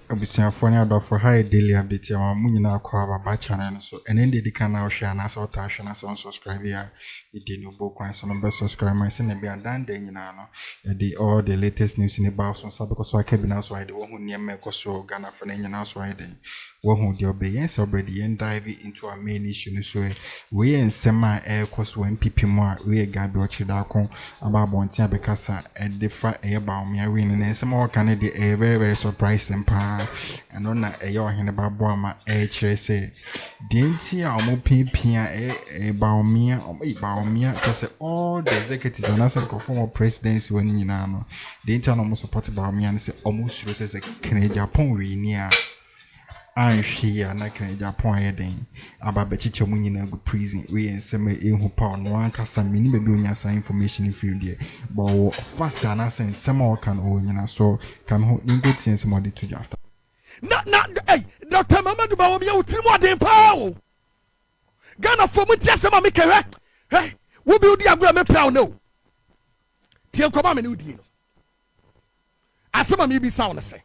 abusuafo ne adɔfo ha daily update ya mu nyina akɔ aba channel so ene de dika na ohwe na sa ota ahwe na sa subscribe ya idi no bo kwan so no be subscribe my se na bia dan da nyina no the all the latest news in about so sabe so aka bi na so ide wo hu niam ekoso Ghana fa na nyina so ide wo hu de obeyen so already and dive into our main issue no so we ensem a ekoso MPP mo a we gabi ochida akon aba bonti abekasa e defa e ba omia we ne ensem o kan de very surprising pa and on na e Oheneba bo ama e kire se denti a omo pipia e ba omia say all the executives on asem conform presidency when nyina no denti no mo support ba omia ne say omo suro say Agyapong we ni a anhwe na Agyapong ayeden aba bechiche mu nyina go prison we ensem ehu pa no ankasa mini be onya sa information in field there but fact na sense some o kan o nyina so kan ho ningo tiens mo de to after na hey Dr. Mamadu ba wo bia utiri mo den pa o Ghana fo mu ti asema me kehwe hey wo bi odi agura me pa o no tie nkoma me ne odi no asema me bi sa wo ne se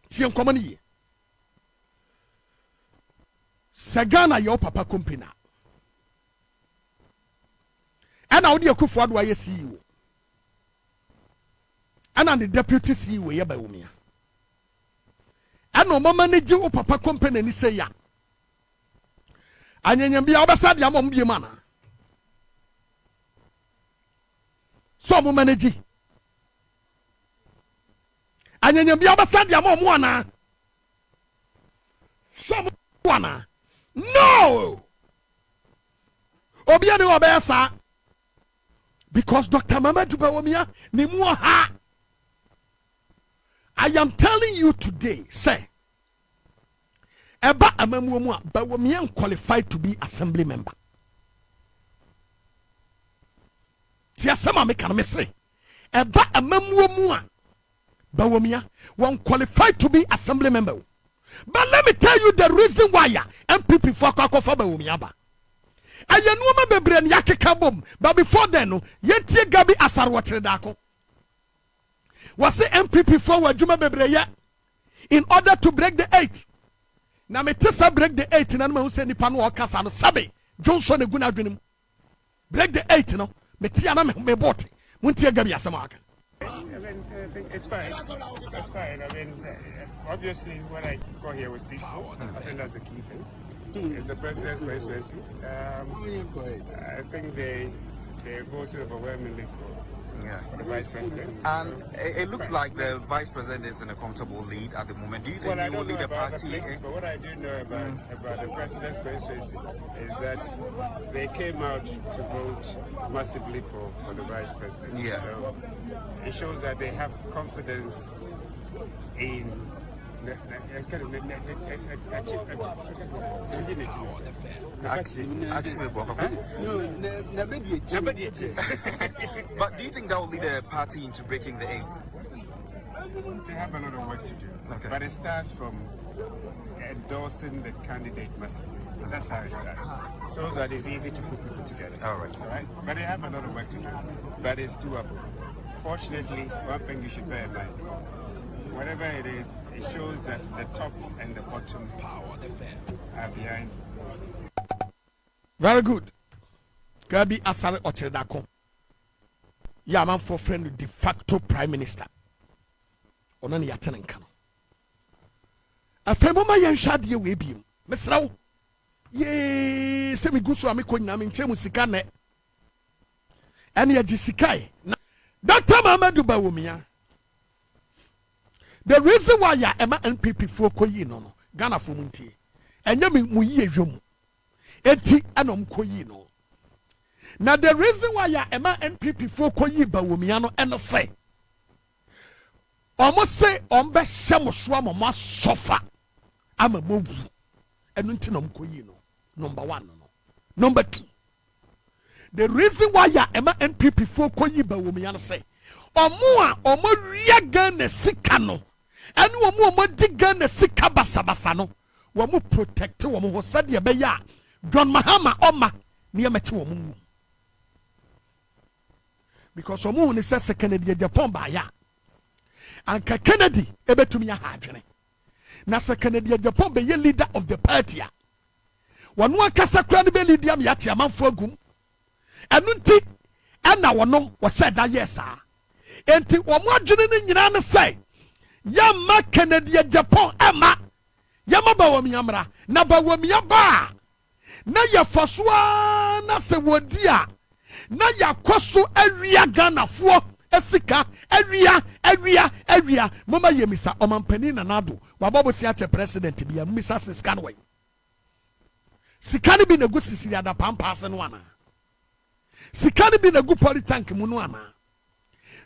tie nkoma ne ye Sagana your papa company. And now the Akufo Addo aye CEO. And the deputy CEO ye ba umia. And no manage o papa company ni say ya. Anyanyam bia obasa dia mom bie mana. So mo manage. Anyanyam bia obasa dia mom ana. So mo ana. No! Obiane obesa because Dr. Mamadu Bawumia ni ha. I am telling you today, say Eba amamuamua Bawumia qualified to be assembly member. Tia sama me kan me say Eba amamuamua Bawumia one qualified to be assembly member. But let me tell you the reason why MPP for Kakofa Bawumiaba. And you know my baby and Yakikabum, but before then, yet Gabi Asarwatredako was the MPP forward Juma Bebreya in order to break the 8. Now, me tessa break the 8 and I'm saying Pano Casano Sabi, Johnson and Gunadrim. Break the 8, no, Metiana me bought Muntia Gabi Asamaka. I think it's fine. That's fine. I mean, obviously, when I got here was peaceful. I think that's the key thing. It's the president's presidency. I think they voted overwhelmingly for the vice president. And it looks like the vice president is in a comfortable lead at the moment. Do you think he will lead the party? But what I do know about the president's presidency is that they came out to vote massively for the vice president. Yeah. So it shows that they have confidence in But do you think that will lead the party into breaking the 8? They have a lot of work to do. Okay. But it starts from endorsing the candidate massively. That's how it starts. So that it's easy to put people together. All right. But they have a lot of work to do. But it's doable. Fortunately, one thing you should bear in mind. Whatever it is, it shows that the top and the bottom are behind. Very good. Gabi Asare Ochredako. Yaman for friend de facto prime minister. Onani yatenen kano. Afemo ma yanshade we biem. Mesrawo. Ye se mi gusu amiko nyina me nche musika ne. Ene ya jisikai. Dr. Mamadu Bawumia. The reason why ya ema NPP for koyi no Ghana for muntie. Enye mi mu yi edwom. Eti anom koyi no. Now the reason why ya ema NPP for koyi Bawumia no eno say. Almost say ombe shemuswa mama sofa. Ama movu. Eno nti nom koyi no. Number 1 no. Number 2. The reason why ya ema NPP for koyi Bawumia no say. Omo riaga na sika no. And omo diga na sika basabasa no. Womu protect womu ho sadia be ya. John Mahama oma ni ameti womu. Because omo ni se Kennedy Agyapong ba ya. Anka Kennedy ebetumi ya ha adwene. na se Kennedy Agyapong be ye leader of the party a wano akasa kra ne be leader am yate amanfo agum enu nti ena wono wo said that yes enti wo mo adwene ne nyina ne say ya ma Kennedy Agyapong ema ya ma ba wo mi amra na ba wo mi aba na ya fasoa na se wodi a na ya kwaso awia Ghanafoɔ esika awia mama yemisa omampani na nado wababo si ache president bia misa sika no we sika ne bi na gu sisi ada pampa ase no ana sika ne bi na gu polytank mu no ana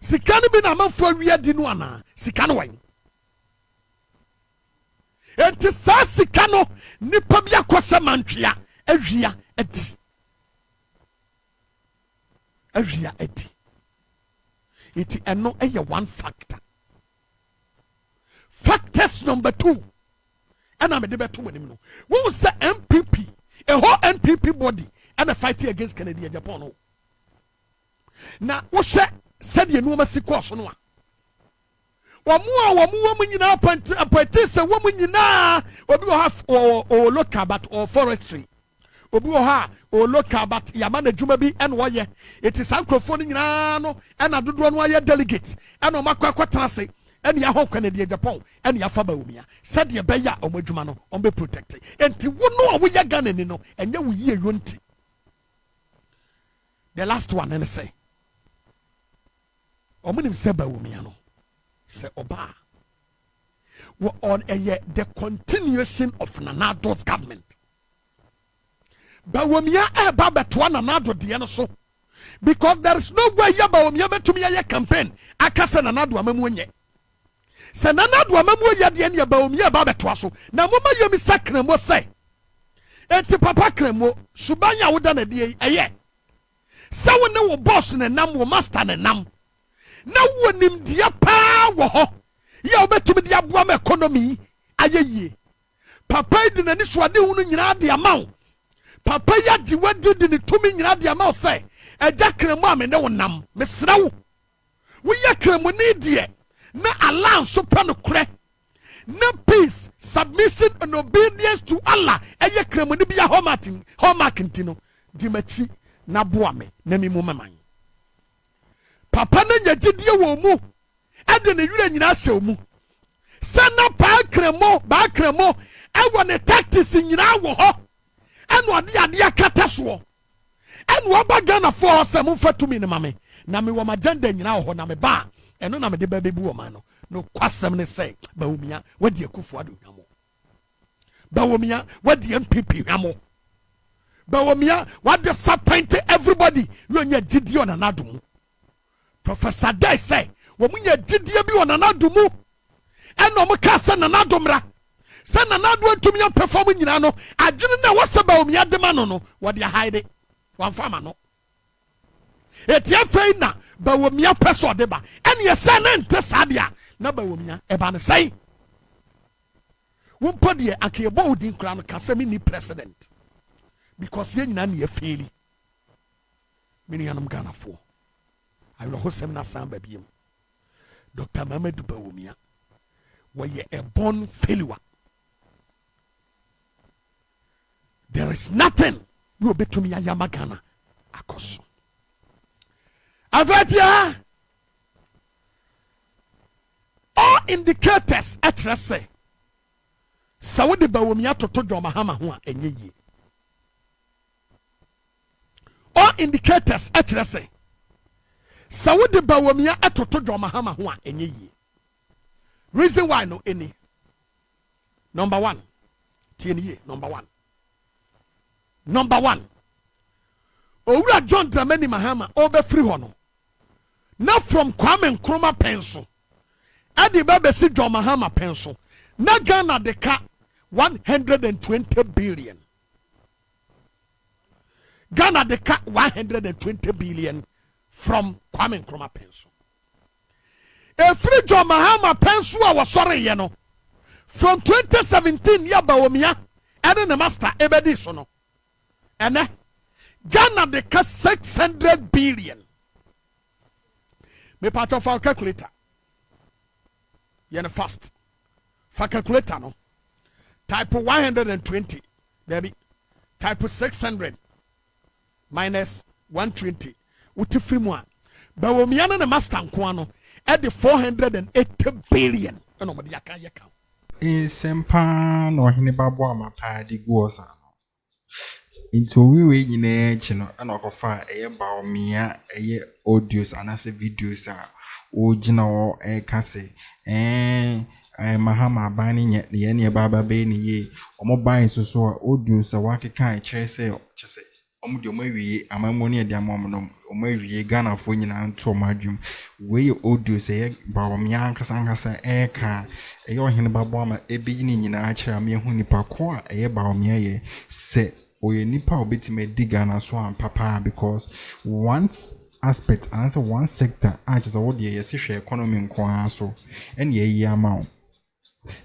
sika ne bi na amafo awia di no ana sika no we enti sa sika no nipa bi akose mantwea awia adi it eno eye one factor. Factors number 2. And I'm a debate to him. Who say MPP, a whole NPP body, and a fight against Kennedy Agyapong. Now, what said you know, Massy Courson? Wamu woman in our point, a woman in our, or have or local but or forestry. Obuoha o local but Yamana Jubilee and Waya. It is Akroma no and I do one wire delegate and o makwa kwatase and ya ho Kennedy Agyapong and ya faba umia. Said ya beya o majumano on be protected. And ti wono we ya Ghana ni no and ya we ye yunti. The last one and say Omunim seba umia no say oba on the continuation of Nanado's government. Bawomia eba betwa na nado de no so because there is no way ya bawomia betumi ya campaign akase na nado amamu nye se na nado amamu ya de ne bawomia ba betwa so na moma yemi sakra mo say enti papa kremo subanya woda na de eye se wo ne wo boss ne nam wo master ne nam na wo nim dia pa wo ho ya obetumi dia boa ma economy ayeye papa di na ni so ade hu no nyina de amaw papa ya di wadi di ni tumi nyina de amaw say eja kremo amene wo nam mesra wo ya kremo ni de na Allah so pa no kure na peace submission and obedience to Allah eye kremo ni bia hallmark ntino di machi na boa me na mi mu maman papa na nyagidie wo mu ade ne yure nyina hye mu sana ba kremo e wo ne tactics nyina wo ho eno ade akata so eno oba Ghana for se mu fatumi ne mame na me wo magenda nyina wo ho na me ba eno na me de ba bebu wo ma no kwasem ne say ba womia wadi akufu ado hwamo ba womia wadi MPP hwamo ba womia wadi disappoint everybody lo nya Gideon na nadum Professor Day say wo munya Gideon bi wona nadumu eno mo ka se na nadomra se na nadu antumi ya perform nyina no adwene na wasaba womia de ma no wodi hide wan fama no etia fei na ba womia peso de ba ene ye se na nte sadia na ba womia e ba ne sai wumpo de akebo odin kra no kasemi ni president because ye nyina na ye faili mini yanam Ghana for I will host him na samba biem Dr. Mamadou Bawumia were a born failure. There is nothing you be to me Yamagana Akoso. Avatia all indicators etrese Saudi Bawumia to Mahama Hua enye. All indicators etrese Saudi Bawumia etoto Mahama Hua enye. Reason why no any. Number one. TNE. Number one. Owura John Dramani Mahama obe free hono. Na from Kwame Nkrumah pension. Adi baba si John Mahama pension. Na Ghana de ka 120 billion. Ghana de ka 120 billion from Kwame Nkrumah pension. A free John Mahama pensua was sorry, you know. From 2017, Yabawomia, and the master Ebedi Sono. And Ghana de ka 600 billion. Me part of our calculator. Yen fast. For calculator no. type 120 Debbie type 600 minus 120 utifiri mu a bawomia na master nkoano at the 480 billion eno mo de aka ye ka Sempa no Oheneba bo amapa di guosa into we nyina echi no na okofa eye bawomia eye audios anase videos a o gina o kase mahama bani nye ne baba be ni ye omo ban so audios a wakeka kire se chese omo de omo wiye amamoni e de amom no omo wiye Ghana fo nyina nto madwum we audios e bawomia ankasa ka eye Oheneba bo ama ebi nyina a kire am ehu nipa ko a eye bawomia ye se oye nipa obetime di Ghana so am papa because once aspect and one sector just what the share economy nko so and ye amount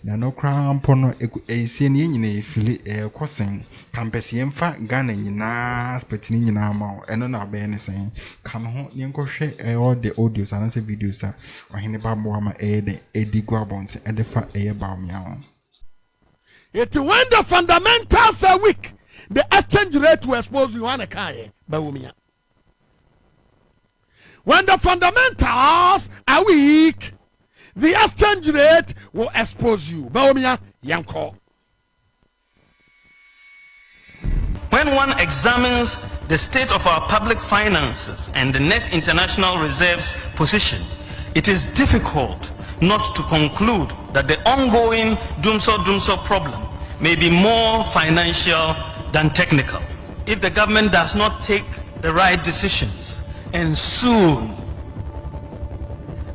na no crown pono esi ne nyina efili kosen campus yemfa Ghana nyina aspect ni nyina amount eno na be ne sen kam ho ne nkohwe all the audios and videos a Oheneba bo ama de edigu abont e de fa bawmia it when the fundamentals are weak the exchange rate will expose you on a kai bawumia. When the fundamentals are weak, the exchange rate will expose you. Bawumia yanko. When one examines the state of our public finances and the net international reserves position, it is difficult not to conclude that the ongoing Dumso problem may be more financial than technical. If the government does not take the right decisions, and soon,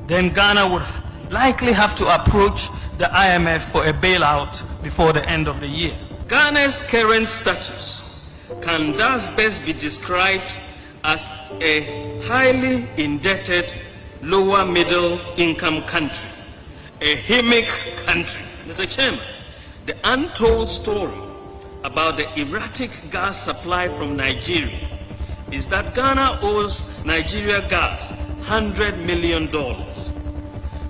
then Ghana would likely have to approach the IMF for a bailout before the end of the year. Ghana's current status can thus best be described as a highly indebted, lower middle income country, a hemic country. Mr. Chairman, the untold story about the erratic gas supply from Nigeria is that Ghana owes Nigeria gas $100 million.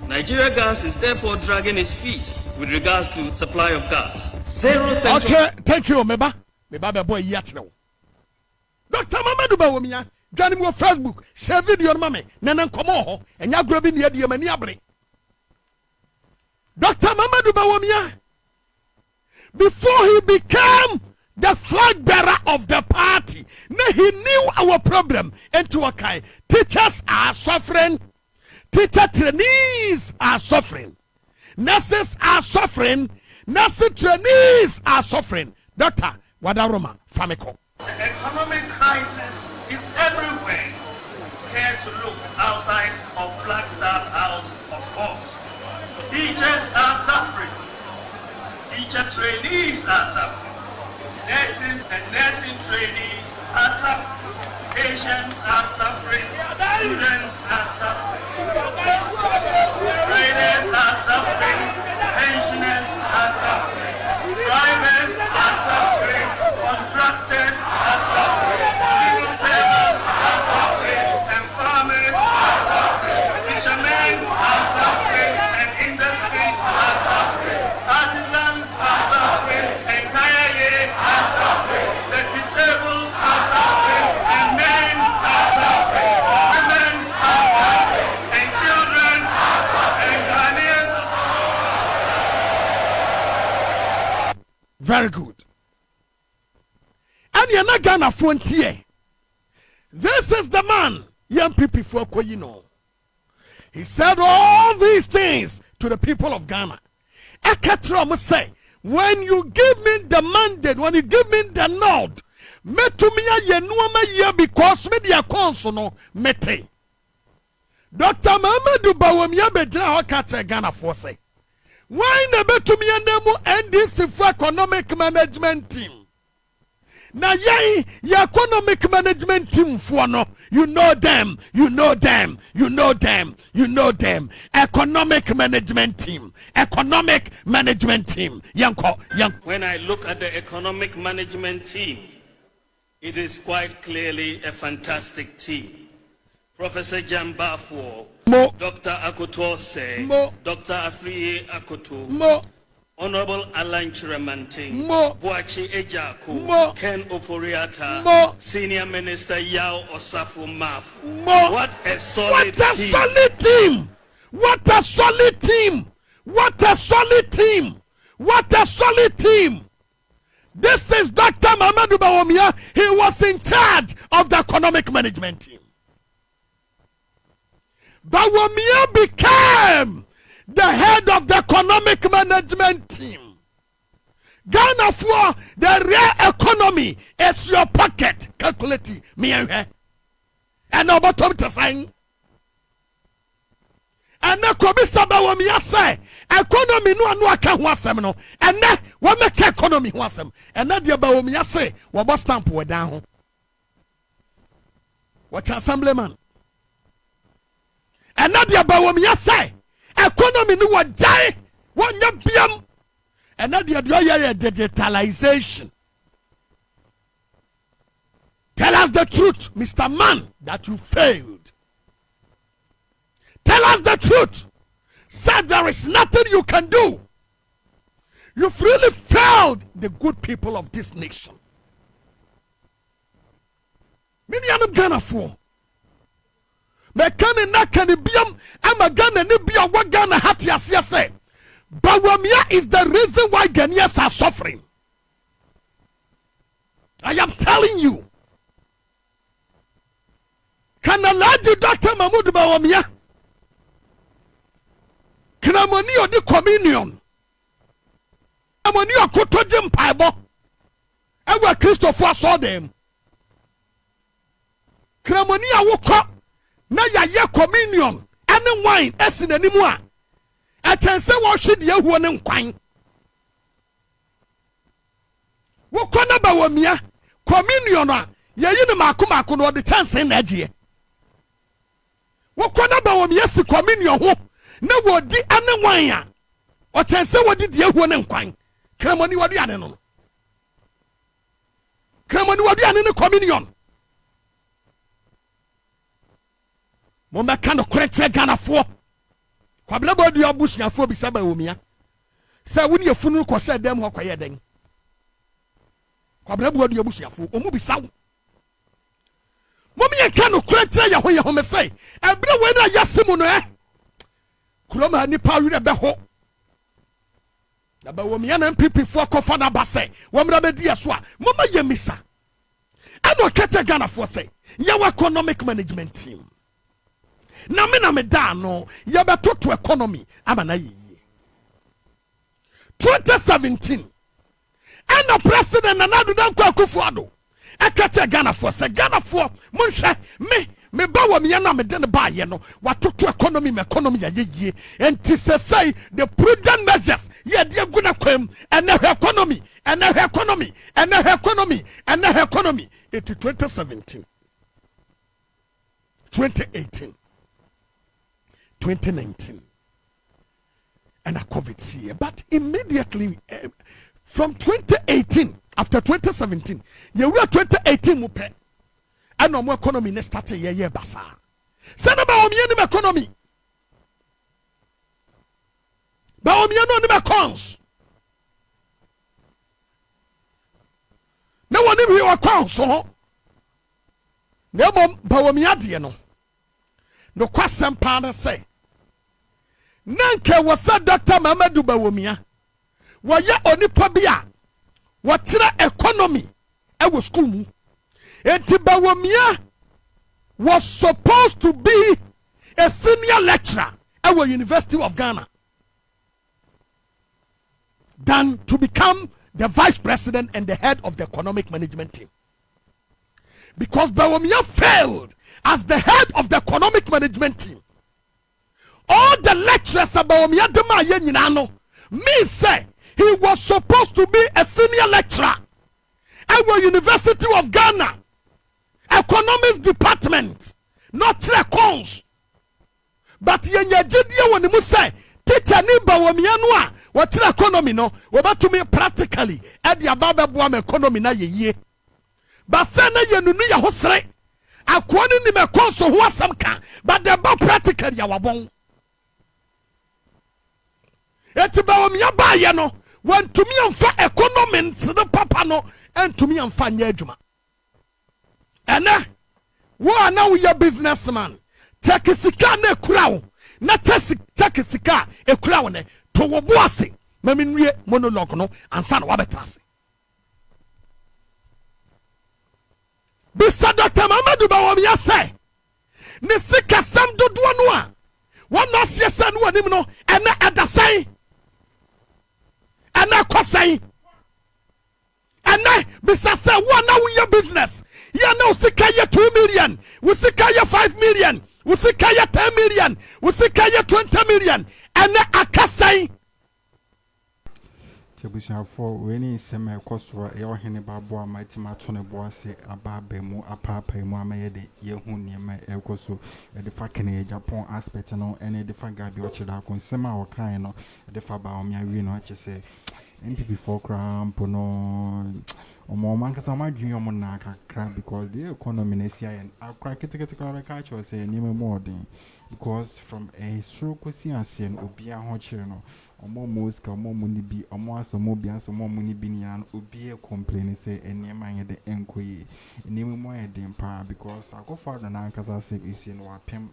Nigeria gas is therefore dragging its feet with regards to supply of gas. Okay, thank you, Meba boy yachno. Dr. Mamadou Bawumia, join me on Facebook, share video on mame, nanan komo, and ya grabbing the idea many abre. Dr. Mamadou Bawumia, before he became the flag bearer of the party, he knew our problem. Into Akai, teachers are suffering, teacher trainees are suffering, nurses are suffering, nurse trainees are suffering. Doctor Wadaroma Famiko. The economic crisis is everywhere. Care to look outside of Flagstaff House, of course. Teachers are suffering. Teacher trainees are suffering. Nurses and nursing trainees are suffering. Patients are suffering. Students are suffering. Traders are suffering. Pensioners are suffering. Drivers are suffering. Contractors are suffering. Legal servants are suffering. And farmers are suffering. Fishermen are suffering. And industries are suffering. Artisans are suffering. Entire year are suffering. The disabled are suffering. And men are suffering. Women are suffering. And children are suffering. And Ghanaians are suffering. Very good. And you're not Ghana frontier. This is the man, young people for Koyino. He said all these things to the people of Ghana. Ekatra must say, when you give me the mandate, when you give me the nod, me to me a yenuama ye because me dia consono mete. Dr. Mamadou Bawumia bejina okata Ghana for say. Why never to me a nemu NDC for economic management team? Na yai ya economic management team for no, you know them. Economic management team. Yanko. When I look at the economic management team, it is quite clearly a fantastic team. Professor Jambafo, Mo. Dr. Akotose, Mo. Dr. Afriye Akoto, Mo. Honorable Alan Chiremante, Mo. Boachi Agyapong, Mo. Ken Oforiatta, Mo. Senior Minister Yao Osafo Maf. Mo. What a solid What a team. solid team! What a solid team! What a solid team! What a solid team! This is Dr. Mamadou Bawumia. He was in charge of the economic management team. Bawumia became the head of the economic management team. Ghana for the real economy is your pocket. Calculate me and her. And now bottom to sign. And now Kobisa Bawumia say economy no aka ho asem no. And now we make economy ho asem. And now the Bawumia say we bo stamp we down ho. What assemblyman? And now the Bawumia say economy no wa jai wonya biam. And now the digitalization. Tell us the truth, Mr. Man, that you failed. Tell us the truth. Said there is nothing you can do. You've really failed the good people of this nation. Many of them Ghana for. Mekane na kane biam ama Ghana ni biam wa Ghana hati asiyase. Bawumia is the reason why Ghanaians are suffering. I am telling you. Can alaji Dr. Mamadou Bawumia Kramoni odi communion. Kramoni akotoje mpaibo. Ewa Christopher saw them. Kramoni awoko na ya communion ene wine esi nanimu a. Atense wo hwede yahuo ne nkwan. Wo kona Bawumia communion a yeyi ne makomako no de chance na agie. Wo kona Bawumia si communion ho na wodi ane wan a otense wodi de yahuo ne nkwan. Kramoni wodi ane no. Kramoni wodi ane ne communion. Mo meka no korete Ghana fo. Kwabla bodu ya busuafo bi saba Bawumia. Sa woni afunu ko se dem ho kwaye den. Kwabla bodu ya busuafo omu bi sawo. Momi yenka no korete ya ho me sai. Ebre we na yasemu no Kuroma ni pa wi be ho. Na Bawumia na MPP fo kofa na base. Womra be di eso a mama yemisa. Ano kete Ghana fo say. Yawa economic management team. Na me da no ya beto to economy ama na yiye 2017 and president Nana Dankwa Akufo-Addo ekete Ghana for say Ghana for monhwe me Bawumia na me de ne ba ye no watoto economy ya yiye enti say the prudent measures ye de aguna kwam and economy and economy and economy and economy it 2017 2018 2019 and a COVID year, but immediately from 2018 after 2017, you were 2018 mupe, and no more economy ne started ye basa. Send about Bawumia economy. Bawumia no nima cons. No one even your cons so. No Bawumia die no. No kwasem pa na say. Nanke wasa Dr. Mamadou Bawumia waya onipa bia watira economy ewo school mu enti Bawumia was supposed to be a senior lecturer at the University of Ghana than to become the vice president and the head of the economic management team, because Bawumia failed as the head of the economic management team. All the lecturers about Bawumia me say he was supposed to be a senior lecturer at the University of Ghana economics department, not cons. But yenye jidia when you say teacher ni Bawumia no what economy no about to me practically at the ababa economy na ye but say na ye nunu ya hosre akwani ni me konso ho asam ka but the ba practically ya wabon eti Bawumia ba ye no when to me and fa economy to the papa no and to me and fa nyejuma and now we are businessman take sika na ekura na take sika ekura ne to wo boase mami nwie monologue no ansa na wabetrase bisa Dr. Mamadu Bawumia say ne sika sam dodo no a wona asiesa no anim no ene edasai ene kwasai ene bisa say wona we business ya na usika ye 2 million usika ye 5 million usika ye 10 million usika ye 20 million ene akasai Tebusiafo weni sema ekoswa ya Oheneba boa maitima tone boase ababe mu apapa mu amayede yehu niema ekoso de fa kene Agyapong aspect no ene de fa gabi ochida konsema okan no de fa ba omia wi no achese MPP4 crampo no omo mankasa madwun omo na kakra because the economy na sia yen akra ketekete kra ka cho say ni more than because from a stroke kosi asien obi aho kire no omo moska omo muni bi omo asomo bi asomo muni bi ni an obi e complain say enema ye de enkoyi ni mo ye de pa because akofa na ankasa say isi no wapem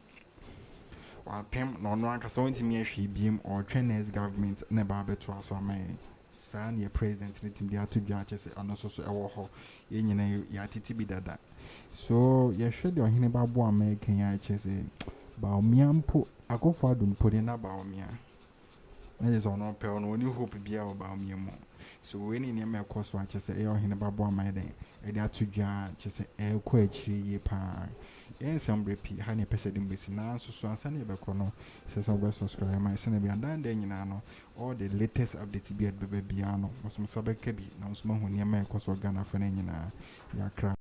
no ankasa ontimi ahwe biem or Chinese government na ba beto aso amai san ye president ni timbi atudwa chese anososo ewo ho ye nyina ya titi bi dada so ye hwede Oheneba bo American ya chese ba omiampo akofo adum podi na ba omia na je so no pe no ni hope bia o ba omiemo so we ni ne me koso a chese e Oheneba bo American e de atudwa chese e ko achiri ye pa yen sambre ha ne pese dim besi na so ansa ne be kono se so be subscribe my se ne bi andan de nyina no all the latest updates be at bebe bia no so so be ka bi na so ma hu ne me koso Ghana fa ne nyina ya kra